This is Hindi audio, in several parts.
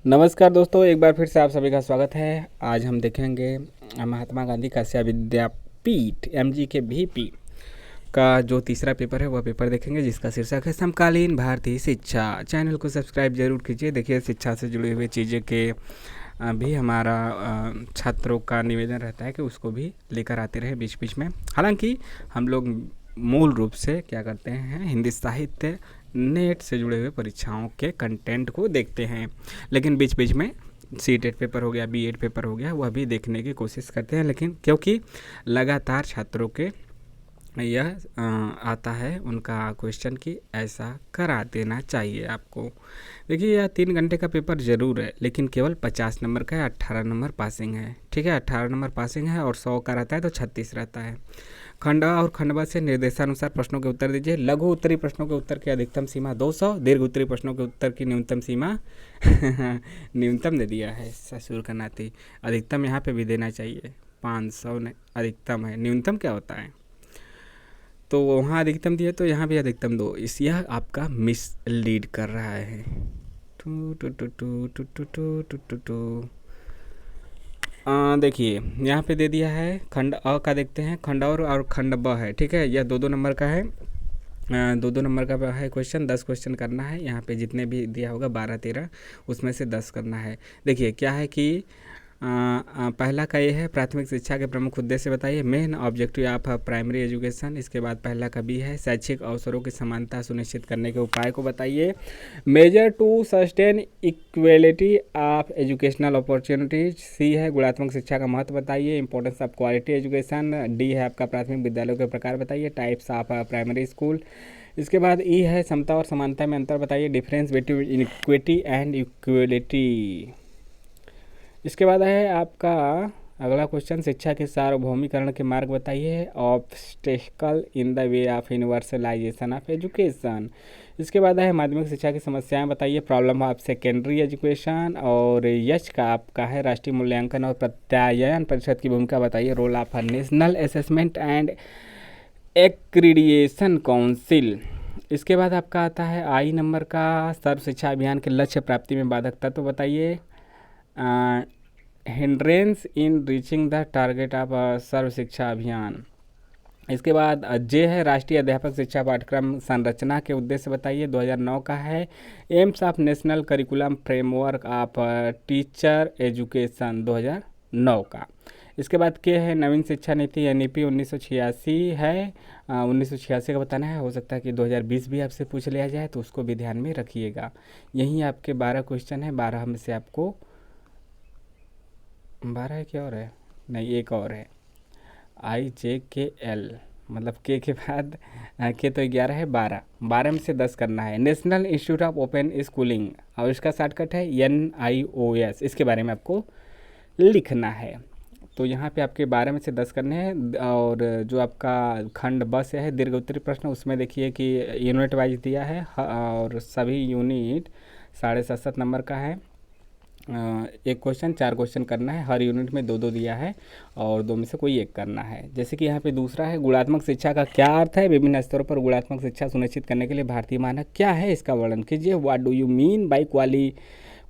नमस्कार दोस्तों, एक बार फिर से आप सभी का स्वागत है। आज हम देखेंगे महात्मा गांधी काशी विद्यापीठ एमजी के वीपी का जो तीसरा पेपर है वह पेपर देखेंगे, जिसका शीर्षक है समकालीन भारतीय शिक्षा। चैनल को सब्सक्राइब जरूर कीजिए। देखिए, शिक्षा से जुड़ी हुई चीज़ें के भी हमारा छात्रों का निवेदन रहता है कि उसको भी लेकर आते रहे बीच बीच में। हालांकि हम लोग मूल रूप से क्या करते हैं, हिंदी साहित्य नेट से जुड़े हुए परीक्षाओं के कंटेंट को देखते हैं, लेकिन बीच बीच में सीटेट पेपर हो गया, बीएड पेपर हो गया, वह भी देखने की कोशिश करते हैं। लेकिन क्योंकि लगातार छात्रों के यह आता है उनका क्वेश्चन कि ऐसा करा देना चाहिए आपको। देखिए, यह 3 घंटे का पेपर ज़रूर है, लेकिन केवल 50 नंबर का है, 18 नंबर पासिंग है। ठीक है, 18 नंबर पासिंग है और 100 का रहता है तो 36 रहता है। खंड और खंड ब से निर्देशानुसार प्रश्नों के उत्तर दीजिए। लघु उत्तरी प्रश्नों के उत्तर की अधिकतम सीमा 200, दीर्घ उत्तरी प्रश्नों के उत्तर की न्यूनतम सीमा न्यूनतम दे दिया है ससुर का नाती। अधिकतम यहाँ पे भी देना चाहिए, 500 अधिकतम है, न्यूनतम क्या होता है। तो वहाँ अधिकतम दिया तो यहाँ भी अधिकतम दो। इस यह आपका मिसलीड कर रहा है। Two two two two two two two two two two देखिए, यहाँ पे दे दिया है खंड अ का। देखते हैं, खंड और खंड ब है। ठीक है, यह 2-2 नंबर का है। 2-2 नंबर का है क्वेश्चन। 10 क्वेश्चन करना है। यहाँ पे जितने भी दिया होगा 12-13, उसमें से 10 करना है। देखिए क्या है कि पहला का ये है, प्राथमिक शिक्षा के प्रमुख उद्देश्य बताइए, main objective of primary education. इसके बाद पहला का बी है, शैक्षिक अवसरों की समानता सुनिश्चित करने के उपाय को बताइए, measure to sustain equality of educational opportunities. C है, गुणात्मक शिक्षा का महत्व बताइए, importance of quality education. D है आपका, प्राथमिक विद्यालयों के प्रकार बताइए, टाइप्स ऑफ प्राइमरी स्कूल। इसके बाद ई है, समता और समानता में अंतर बताइए, difference between equity and equality. इसके बाद है आपका अगला क्वेश्चन, शिक्षा के सार्वभौमिकरण के मार्ग बताइए, obstacle in the way of universalization of education. इसके बाद है माध्यमिक शिक्षा की समस्याएं बताइए, प्रॉब्लम ऑफ सेकेंडरी एजुकेशन। और यश का आपका है, राष्ट्रीय मूल्यांकन और प्रत्यायन परिषद की भूमिका बताइए, role of national assessment and accreditation council. इसके बाद आपका आता है आई नंबर का, सर्व शिक्षा अभियान के लक्ष्य प्राप्ति में बाधक तत्व बताइए, hindrance in reaching the target of Sarva Shiksha Abhiyan. इसके बाद जे है, राष्ट्रीय अध्यापक शिक्षा पाठ्यक्रम संरचना के उद्देश्य बताइए, 2009 का है, AIIMS of national curriculum framework of teacher education 2009 का। इसके बाद के है, नवीन शिक्षा नीति एनईपी 1986 है, 1986 का बताना है। हो सकता है कि 2020 भी आपसे पूछ लिया जाए, तो उसको भी ध्यान में रखिएगा। यही आपके 12 क्वेश्चन है। 12 में से आपको 12 है, क्या और है, नहीं एक और है, IJKL, मतलब के बाद के तो 11 है, 12 में से 10 करना है। National institute of open schooling, और इसका शॉर्टकट है NIOS। इसके बारे में आपको लिखना है। तो यहाँ पे आपके 12 में से 10 करने हैं। और जो आपका खंड ब से है, दीर्घ उत्तरी प्रश्न, उसमें देखिए कि यूनिट वाइज दिया है और सभी यूनिट 7.5 नंबर का है। एक क्वेश्चन 4 क्वेश्चन करना है, हर यूनिट में 2-2 दिया है और 2 में से कोई एक करना है। जैसे कि यहाँ पे दूसरा है, गुणात्मक शिक्षा का क्या अर्थ है, विभिन्न स्तरों पर गुणात्मक शिक्षा सुनिश्चित करने के लिए भारतीय मानक क्या है, इसका वर्णन कीजिए। What do you mean by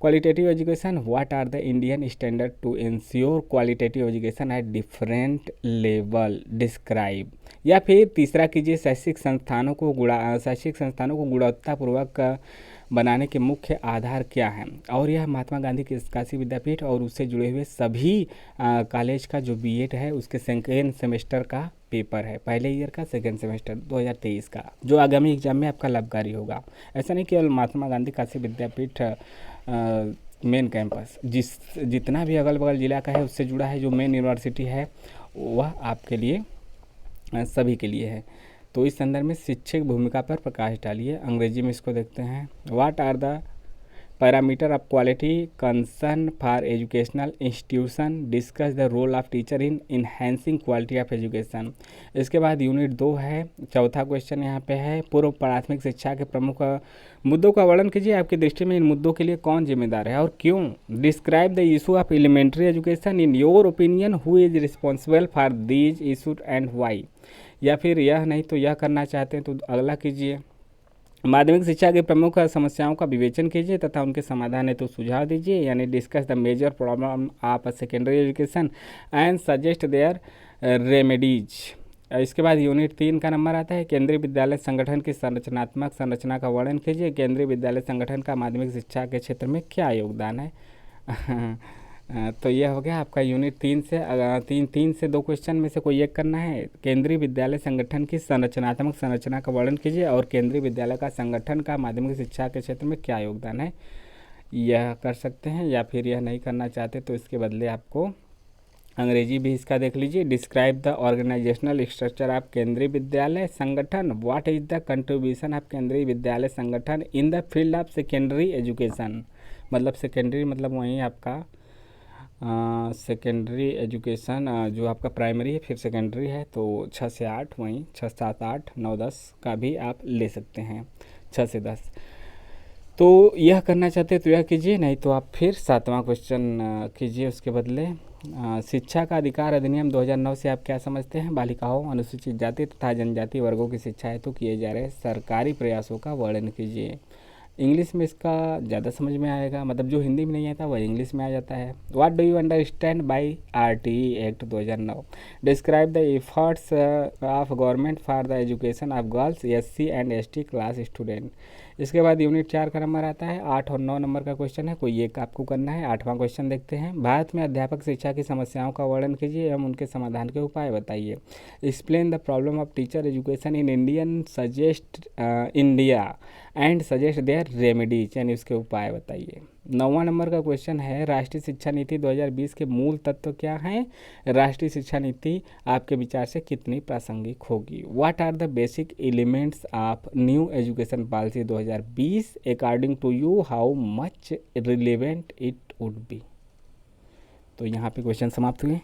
qualitative education, what are the Indian standard to ensure qualitative education at different level, describe. या फिर तीसरा कीजिए, शैक्षिक संस्थानों को गुणवत्तापूर्वक बनाने के मुख्य आधार क्या हैं। और यह महात्मा गांधी की काशी विद्यापीठ और उससे जुड़े हुए सभी कॉलेज का जो बीएड है उसके सेकेंड सेमेस्टर का पेपर है, पहले ईयर का सेकेंड सेमेस्टर 2023 का, जो आगामी एग्जाम में आपका लाभकारी होगा। ऐसा नहीं केवल महात्मा गांधी काशी विद्यापीठ मेन कैंपस, जितना भी अगल बगल ज़िला का है उससे जुड़ा है, जो मेन यूनिवर्सिटी है वह आपके लिए सभी के लिए है। तो इस संदर्भ में शिक्षक भूमिका पर प्रकाश डालिए। अंग्रेजी में इसको देखते हैं, what are the parameter of quality concern for educational institution, discuss the role of teacher in enhancing quality of education. इसके बाद यूनिट 2 है, चौथा क्वेश्चन यहाँ पे है, पूर्व प्राथमिक शिक्षा के प्रमुख मुद्दों का वर्णन कीजिए, आपकी दृष्टि में इन मुद्दों के लिए कौन जिम्मेदार है और क्यों। Describe the issue of elementary education, in your opinion who is responsible for these issue and why. या फिर यह नहीं तो यह करना चाहते हैं तो अगला कीजिए। माध्यमिक शिक्षा की प्रमुख समस्याओं का विवेचन कीजिए तथा उनके समाधान हेतु सुझाव दीजिए, यानी discuss the major problem of secondary education and suggest their remedies. इसके बाद यूनिट 3 का नंबर आता है केंद्रीय विद्यालय संगठन की संरचनात्मक संरचना का वर्णन कीजिए। केंद्रीय विद्यालय संगठन का माध्यमिक शिक्षा के क्षेत्र में क्या योगदान है। तो यह हो गया आपका यूनिट 3 से तीन से 2 क्वेश्चन में से कोई एक करना है। केंद्रीय विद्यालय संगठन की संरचनात्मक संरचना का वर्णन कीजिए और केंद्रीय विद्यालय का संगठन का माध्यमिक शिक्षा के क्षेत्र में क्या योगदान है, यह कर सकते हैं। या फिर यह नहीं करना चाहते तो इसके बदले आपको अंग्रेजी भी इसका देख लीजिए। Describe the organisational structure of Kendriya Vidyalaya Sangathan. What is the contribution of Kendriya Vidyalaya Sangathan in the field of secondary education. मतलब सेकेंडरी मतलब वहीं आपका सेकेंडरी एजुकेशन जो आपका प्राइमरी है फिर सेकेंडरी है, तो 6 से 8 वहीं 6, 7, 8, 9, 10 का भी आप ले सकते हैं, 6 से 10। तो यह करना चाहते हैं तो यह कीजिए, नहीं तो आप फिर 7वां क्वेश्चन कीजिए उसके बदले। शिक्षा का अधिकार अधिनियम 2009 से आप क्या समझते हैं। बालिकाओं, अनुसूचित जाति तथा जनजाति वर्गों की शिक्षा हेतु किए जा रहे सरकारी प्रयासों का वर्णन कीजिए। इंग्लिश में इसका ज़्यादा समझ में आएगा, मतलब जो हिंदी में नहीं आता वह इंग्लिश में आ जाता है। What do you understand by RTE act 2009। Describe the efforts of government for the education of girls, SC and ST class student. इसके बाद यूनिट 4 का नंबर आता है। 8 और 9 नंबर का क्वेश्चन है, कोई एक आपको करना है। 8वां क्वेश्चन देखते हैं। भारत में अध्यापक शिक्षा की समस्याओं का वर्णन कीजिए एवं उनके समाधान के उपाय बताइए। Explain the problem of teacher education in India and suggest their remedies, यानी उसके उपाय बताइए। 9वां नंबर का क्वेश्चन है राष्ट्रीय शिक्षा नीति 2020 के मूल तत्व क्या हैं। राष्ट्रीय शिक्षा नीति आपके विचार से कितनी प्रासंगिक होगी। What are the basic elements of new education policy 2020 according to you, how much relevant it would be. तो यहाँ पे क्वेश्चन समाप्त हुए।